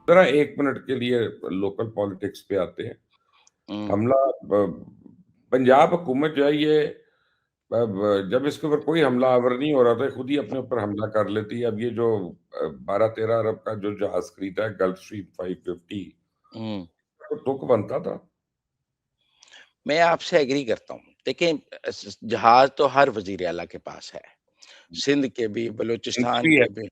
ज़रा 1 मिनट के लिए लोकल पॉलिटिक्स पे आते हैं। हुँ। हमला ब पंजाब हुकूमत जो है ये जब इसके ऊपर कोई हमलावर नहीं हो रहा था, खुद ही अपने ऊपर हमला कर लेती है। अब ये जो 12-13 अरब का जो जहाज़ खरीदा है गल्फ स्ट्रीम 550 हुँ। तो तुक बनता था। मैं आपसे एग्री करता हूँ। देखिए जहाज़ तो हर वज़ीर आला के पास है। सिंध के भी, बलूचिस्तान भी है। के भी।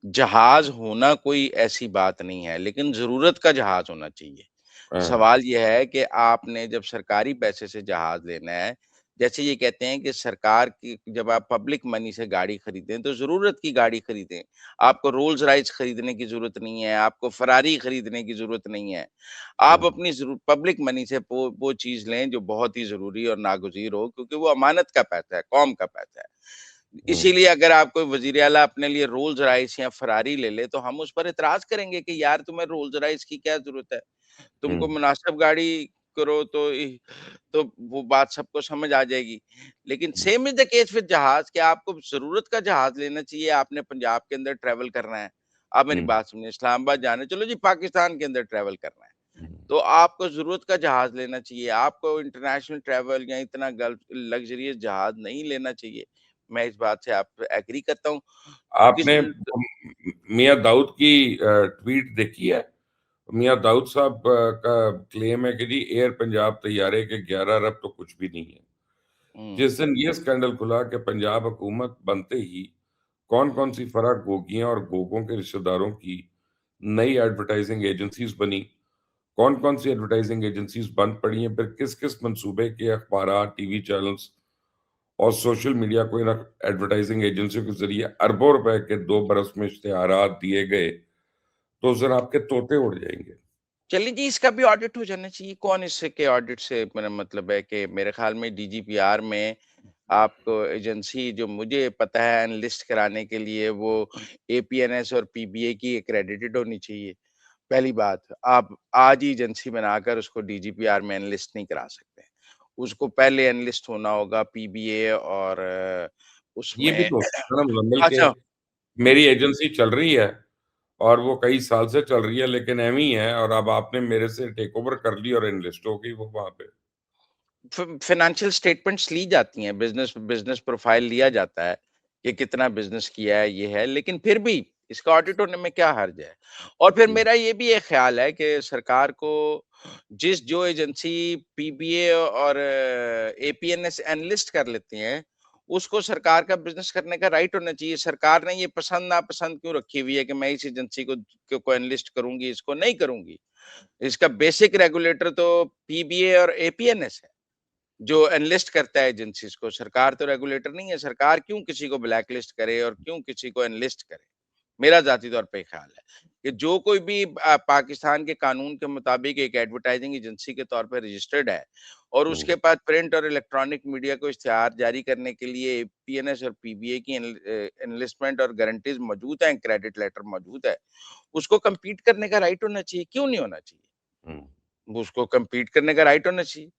जहाज़ होना कोई ऐसी बात नहीं है, लेकिन ज़रूरत का जहाज़ होना चाहिए। हाँ, सवाल ये है कि आपने जब सरकारी पैसे से जहाज़ लेना है, जैसे ये कहते हैं कि सरकार की जब आप पब्लिक मनी से गाड़ी खरीदें, तो ज़रूरत की गाड़ी खरीदें। आपको रोल्स रॉयस खरीदने की ज़रूरत नहीं है, आपको फेरारी खरीदने की ज़रूरत नहीं है। आप हुँ, अपनी पब्लिक मनी से वो चीज़ लें जो बहुत ही ज़रूरी और नागज़ीर हो, क्योंकि वो अमानत का पैसा है, कौम का पैसा है। हुँ, इसीलिए अगर आप कोई वज़ीर आला अपने लिए रोल्स रॉयस या फेरारी ले ले, तो हम उस पर इतराज़ करेंगे कि यार तुम्हें रोल्स रॉयस की क्या ज़रूरत है? हुँ, तुमको मुनासिब गाड़ी करो तो वो बात सबको समझ आ जाएगी। लेकिन हुँ, same is the case with जहाज़ कि आपको ज़रूरत का जहाज़ लेना चाहिए, आपने पंजाब के अंदर ट्रैवल करना है। आप मेरी हुँ, बात सुनिए, इस्लामाबाद जाना है, चलो जी पाकिस्तान के अंदर ट्रैवल करना है। हुँ। तो आपको ज़रूरत का जहाज़ लेना चाहिए, आपको इंटरनेशनल ट्रैवल या इतना गल्फ लग्ज़रियस जहाज़ नहीं लेना चाहिए। मैं इस बात से आप एग्री करता हूँ। किस आपने मियाँ दाऊद की ट्वीट देखी है? मियाँ दाऊद साहब का क्लेम है कि जी एयर पंजाब तैयारे के 11 अरब तो कुछ भी नहीं है। हुँ, जिस दिन ये स्कैंडल खुला कि पंजाब हुकूमत बनते ही कौन-कौन सी फ़र्क गोगियाँ और गोगों के रिश्तेदारों की नई एडवर्टाइज़िंग एजेंसीज़ बनी, कौन-कौन सी एडवर्टाइज़िंग एजेंसीज़ बंद पड़ी हैं, फिर किस-किस मंसूबे के अखबारात, टीवी चैनल्स और सोशल मीडिया को इन एडवर्टाइज़िंग एजेंसियों के ज़रिए अरबों रुपए के 2 बरस में इश्तिहारात दिए गए, तो उस दिन आपके तोते उड़ जाएँगे। चलिए जी इसका भी ऑडिट हो जाना चाहिए। कौन इससे ऑडिट से मेरा मतलब है कि मेरे ख़्याल में डीजीपीआर में आपको एजेंसी जो मुझे पता है एनालिस्ट कराने के लिए वो एपीएनएस और पीबीए की एक्रेडिटेड होनी चाहिए। पहली बात, आप आज ही एजेंसी बनाकर उसको डीजीपीआर में एनालिस्ट नहीं करा सकते। उसको पहले एनालिस्ट होना होगा पीबीए और ये भी उसमें तो हो सकता है ना मुज़म्मिल के अच्छा मेरी एजेंसी चल रही है और वो कई साल से चल रही है लेकिन एवं ही है और अब आपने मेरे से टेक ओवर कर ली और एनालिस्ट हो गई वो वहाँ पे। फाइनेंशियल स्टेटमेंट्स ली जाती हैं, बिज़नेस बिज़नेस प्रोफाइल लिया जाता है, कि कितना बिज़नेस किया है, ये है, लेकिन फिर भी इसका ऑडिट होने में क्या हर्ज है? और फिर हुँ, मेरा ये भी एक ख़्याल है कि सरकार को जो एजेंसी पीबीए और एपीएनएस एनालिस्ट कर लेती हैं, उसको सरकार का बिज़नेस करने का राइट होना चाहिए। सरकार ने ये पसंद-नापसंद क्यों रखी हुई है कि मैं इस एजेंसी को एनालिस्ट करूँगी, इसको नहीं करूँगी। इसका बेसिक रेगुलेटर तो पीबीए और एपीएनएस है। जो एनलिस्ट करता है एजेंसीज़ को, सरकार तो रेगुलेटर नहीं है, सरकार क्यों किसी को ब्लैकलिस्ट करे और क्यों किसी को एनलिस्ट करे? मेरा ज़ाती तौर पे ख़्याल है कि जो कोई भी पाकिस्तान के कानून के मुताबिक एक एडवर्टाइज़िंग एजेंसी के तौर पे रजिस्टर्ड है और हुँ, उसके पास प्रिंट और इलेक्ट्रॉनिक मीडिया को इश्तिहार जारी करने के लिए पीएनएस और पीबीए की एनलिस्टमेंट और गारंटीज़ मौजूद हैं, क्रेडिट लेटर मौजूद है, उसको कम्पीट करने का राइट होना चाहिए, क्यों नहीं होना चाहिए? हुँ। उसको कम्पीट करने का राइट होना चाहिए।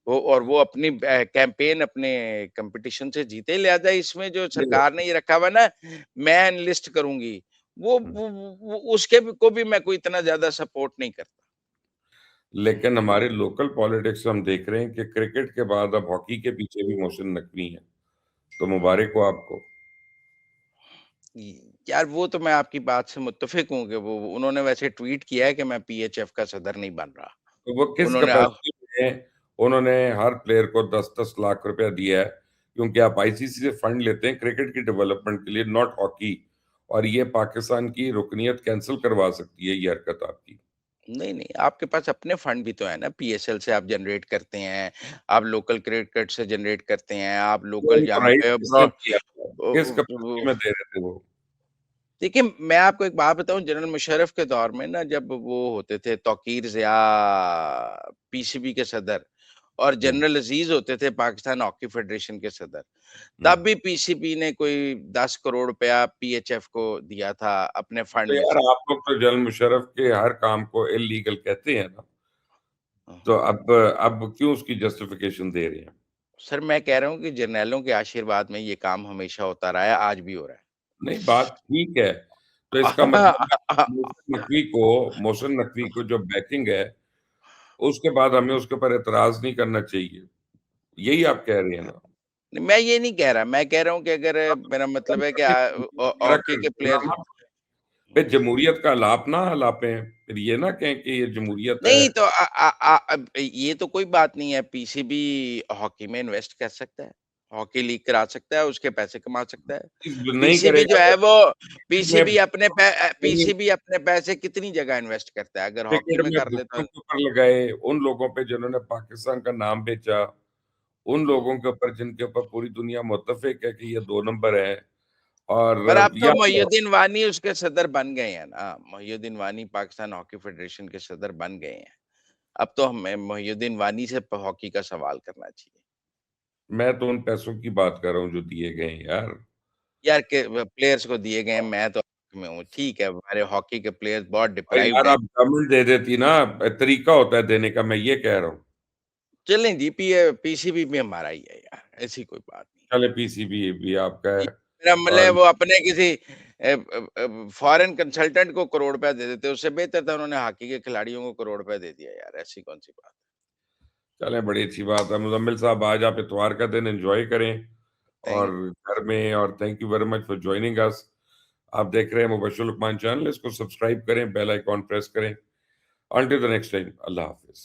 वो अपनी कैंपेन अपने कॉम्पिटिशन से जीते, लिहाज़ा इसमें जो नहीं, सरकार ने ये रखा हुआ है ना, मैं एनलिस्ट करूँगी, हुँ। वो उसके भी को भी मैं कोई इतना ज़्यादा सपोर्ट नहीं करता। लेकिन हमारे लोकल पॉलिटिक्स हम देख रहे हैं कि क्रिकेट के बाद अब हॉकी के पीछे भी मोहसिन नकवी हैं, तो मुबारक हो आपको। यार वो तो मैं आपकी बात से मुत्तफ़िक हूँ कि वो उन्होंने वैसे ट्वीट किया है कि मैं पीएचएफ का सदर नहीं बन रहा। तो वो किस उन्होंने कैपेसिटी में उन्होंने हर प्लेयर को 10-10 लाख रुपया दिया है, क्योंकि आप आईसीसी से फंड लेते हैं क्रिकेट की डेवलपमेंट के लिए, नॉट हॉकी और ये पाकिस्तान की रुकनियत कैंसल करवा सकती है ये हरकत आपकी। नहीं, नहीं, आपके पास अपने फंड भी तो है ना, पीएसएल से आप जनरेट करते हैं, आप लोकल क्रिकेट से जनरेट करते हैं, आप वो लोकल उनको यहाँ राइट पे किसने दिया था? किस कैपेसिटी वो में दे रहे थे वो? देखिए, मैं आपको एक बात बताऊँ जनरल मुशर्रफ के दौर में ना जब वो होते थे तौकीर ज़िया पीसीबी के सदर और हुँ, जनरल अज़ीज़ होते थे पाकिस्तान हॉकी फेडरेशन के सदर, हुँ। तब भी पीसीबी ने कोई 10 करोड़ रुपया पीएचएफ को दिया था अपने तो फंड में यार से। आप लोग तो जनरल मुशर्रफ के हर काम को इल्लीगल कहते हैं ना, तो अब क्यों उसकी जस्टिफिकेशन दे रहे हैं? सर मैं कह रहा हूँ कि जर्नैलों के आशीर्वाद में ये काम हमेशा होता रहा है, आज भी हो रहा है। नहीं, बात ठीक है। तो इसका मतलब है मोहसिन नकवी को जो बैकिंग है, उसके बाद हमें उसके ऊपर एतराज़ नहीं करना चाहिए। यही आप कह रहे हैं ना? मैं ये नहीं कह रहा, मैं कह रहा हूँ कि अगर मेरा मतलब है कि हॉकी के प्लेयर फिर जमहूरियत का आलाप ना आलापें, फिर ये ना कहें कि ये जमहूरियत है। नहीं तो अब ये तो कोई बात नहीं है, पीसीबी हॉकी में इन्वेस्ट कर सकता है, हॉकी लीग करा सकता है, उसके पैसे कमा सकता है। नहीं पीसीबी जो करेगा है तो वो मैं पीसीबी अपने पैसे कितनी जगह इन्वेस्ट करता है, अगर हॉकी क्रिकेट में में कर ले दूसरों तो के ऊपर लगाए, उन लोगों पे जिन्होंने पाकिस्तान का नाम बेचा, उन लोगों के ऊपर जिनके ऊपर पूरी दुनिया मुत्तफ़िक है कि ये 2 नंबर है पर अब और तो या मोइनुद्दीन वानी उसके सदर बन गए हैं ना, मोइनुद्दीन वानी पाकिस्तान हॉकी फेडरेशन के सदर बन गए हैं। अब तो हमें मोइनुद्दीन वानी से हॉकी का सवाल करना चाहिए। मैं तो उन पैसों की बात कर रहा हूँ जो दिए गए हैं यार। यार के प्लेयर्स को दिए गए हैं, मैं तो में हूँ, ठीक है, हमारे हॉकी के प्लेयर्स बहुत अरे डिप्राइव्ड यार हैं। आप गवर्नमेंट दे देती ना, तरीका होता है देने का, मैं ये कह रहा हूँ। चलें जी, पीसीबी भी हमारा ही है यार, ऐसी कोई बात नहीं। चले पीसीबी भी आपका ये है मेरा मतलब है और वो अपने किसी फॉरेन कंसल्टेंट को करोड़ रुपया दे देते, उससे बेहतर था उन्होंने हॉकी के खिलाड़ियों को करोड़ रुपया दे दिया यार, ऐसी कौन-सी बात है। चलें बड़ी अच्छी बात है। मुज़म्मिल साहब आज आप इतवार का दिन एन्जॉय करें और थैंक घर में और thank you very much for joining us. आप देख रहे हैं मुबश्शिर लुकमान चैनल, इसको सब्सक्राइब करें, बेल आइकॉन प्रेस करें। Until the next time, Allah Hafiz.